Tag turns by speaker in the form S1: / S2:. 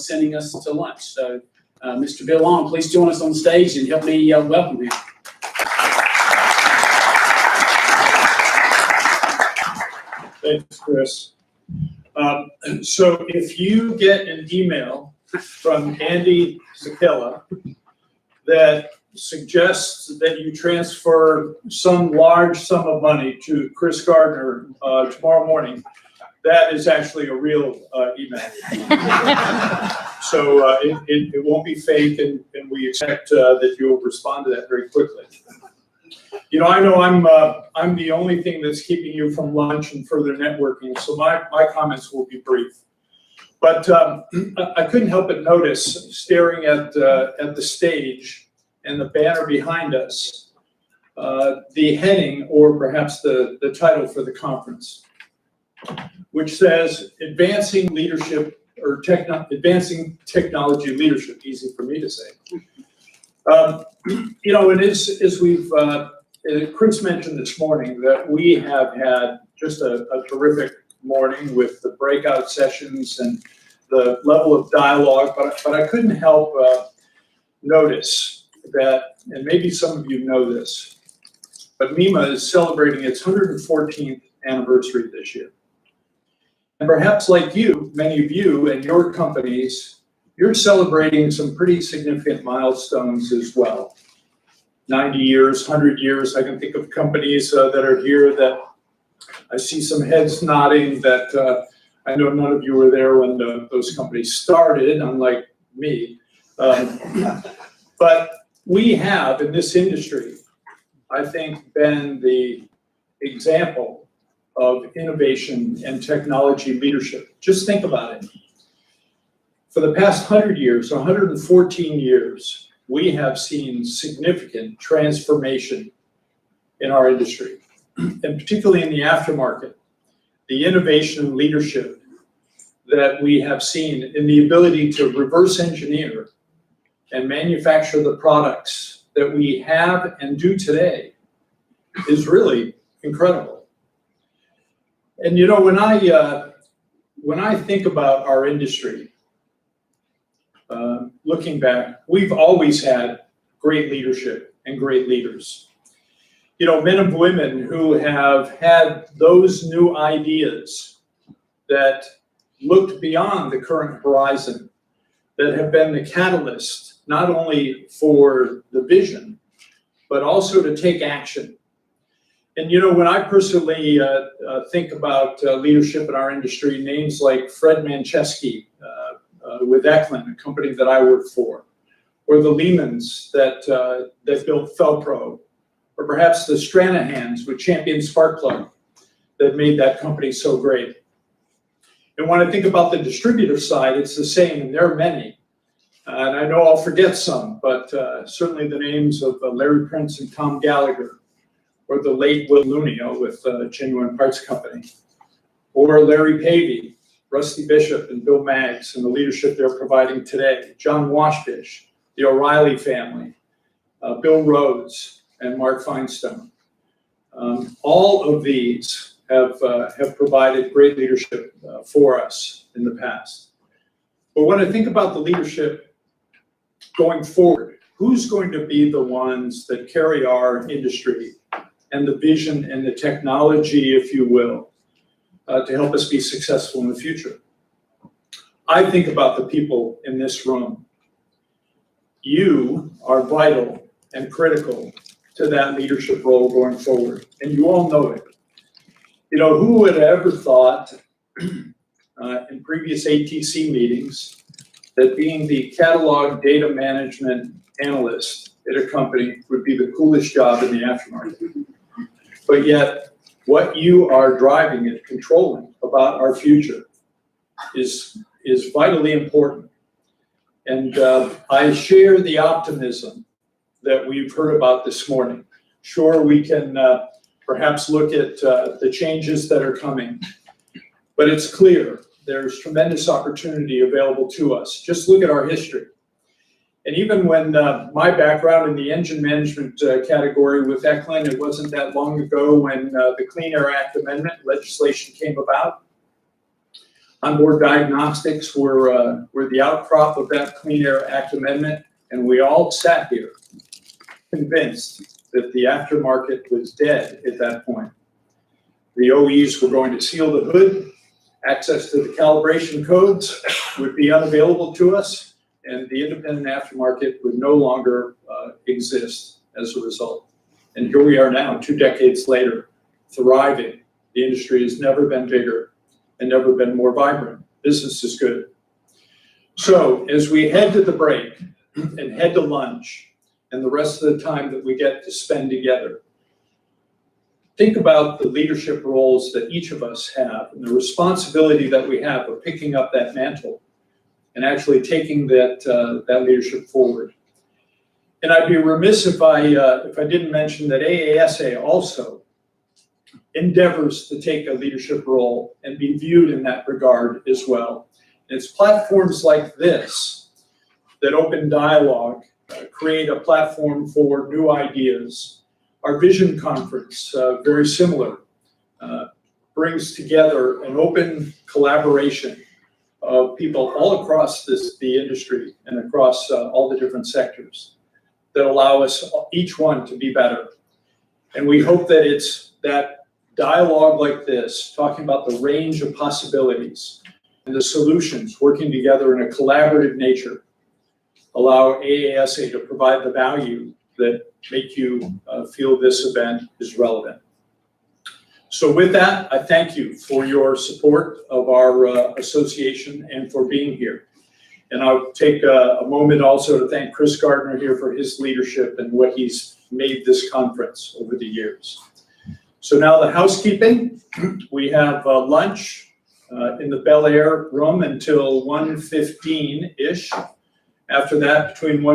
S1: sending us to lunch. So, Mr. Bill Long, please join us on stage and help me welcome him.
S2: Thanks, Chris. So if you get an email from Andy Zakella that suggests that you transfer some large sum of money to Chris Gardner tomorrow morning, that is actually a real email. So it won't be fake, and we expect that you'll respond to that very quickly. You know I'm the only thing that's keeping you from lunch and further networking, so my comments will be brief. But I couldn't help but notice, staring at the stage and the banner behind us, the heading, or perhaps the title for the conference, which says Advancing Leadership, or Advancing Technology Leadership. Easy for me to say. You know, and as we've Chris mentioned this morning, that we have had just a terrific morning with the breakout sessions and the level of dialogue, but I couldn't help notice that, and maybe some of you know this, but MEMA is celebrating its 114th anniversary this year. And perhaps like you, many of you and your companies, you're celebrating some pretty significant milestones as well. 90 years, 100 years. I can think of companies that are here that I see some heads nodding, that I know none of you were there when those companies started, unlike me. But we have, in this industry, I think, been the example of innovation and technology leadership. Just think about it. For the past 100 years, 114 years, we have seen significant transformation in our industry, and particularly in the aftermarket. The innovation and leadership that we have seen in the ability to reverse engineer and manufacture the products that we have and do today is really incredible. And you know, when I think about our industry, looking back, we've always had great leadership and great leaders. You know, men and women who have had those new ideas that looked beyond the current horizon, that have been the catalyst not only for the vision, but also to take action. And you know, when I personally think about leadership in our industry, names like Fred Manchesky with Eklund, a company that I work for, or the Lehmans that built Felpro, or perhaps the Stranahans with Champion Spark Plug that made that company so great. And when I think about the distributor side, it's the same, and there are many. And I know I'll forget some, but certainly the names of Larry Prince and Tom Gallagher, or the late Will Lunio with Genuine Parts Company, or Larry Pavey, Rusty Bishop, and Bill Maggs, and the leadership they're providing today, John Washbish, the O'Reilly family, Bill Rhodes, and Mark Feinstone. All of these have provided great leadership for us in the past. But when I think about the leadership going forward, who's going to be the ones that carry our industry and the vision and the technology, if you will, to help us be successful in the future? I think about the people in this room. You are vital and critical to that leadership role going forward, and you all know it. You know, who would have ever thought in previous ATC meetings that being the catalog data management analyst at a company would be the coolest job in the aftermarket? But yet, what you are driving and controlling about our future is vitally important. And I share the optimism that we've heard about this morning. Sure, we can perhaps look at the changes that are coming, but it's clear there's tremendous opportunity available to us. Just look at our history. And even when my background in the engine management category with Eklund, it wasn't that long ago when the Clean Air Act amendment legislation came about. Onboard diagnostics were the outcrop of that Clean Air Act amendment, and we all sat here convinced that the aftermarket was dead at that point. The OEs were going to seal the hood, access to the calibration codes would be unavailable to us, and the independent aftermarket would no longer exist as a result. And here we are now, 2 decades later, thriving. The industry has never been bigger and never been more vibrant. Business is good. So as we head to the break and head to lunch and the rest of the time that we get to spend together, think about the leadership roles that each of us have and the responsibility that we have of picking up that mantle and actually taking that leadership forward. And I'd be remiss if I didn't mention that AASA also endeavors to take a leadership role and be viewed in that regard as well. And it's platforms like this that open dialogue, create a platform for new ideas. Our Vision Conference, very similar, brings together an open collaboration of people all across the industry and across all the different sectors that allow us, each one, to be better. And we hope that it's that dialogue like this, talking about the range of possibilities and the solutions, working together in a collaborative nature, allow AASA to provide the value that make you feel this event is relevant. So with that, I thank you for your support of our association and for being here. And I'll take a moment also to thank Chris Gardner here for his leadership and what he's made this conference over the years. So now the housekeeping. We have lunch in the Bel Air room until 1:15-ish. After that, between 1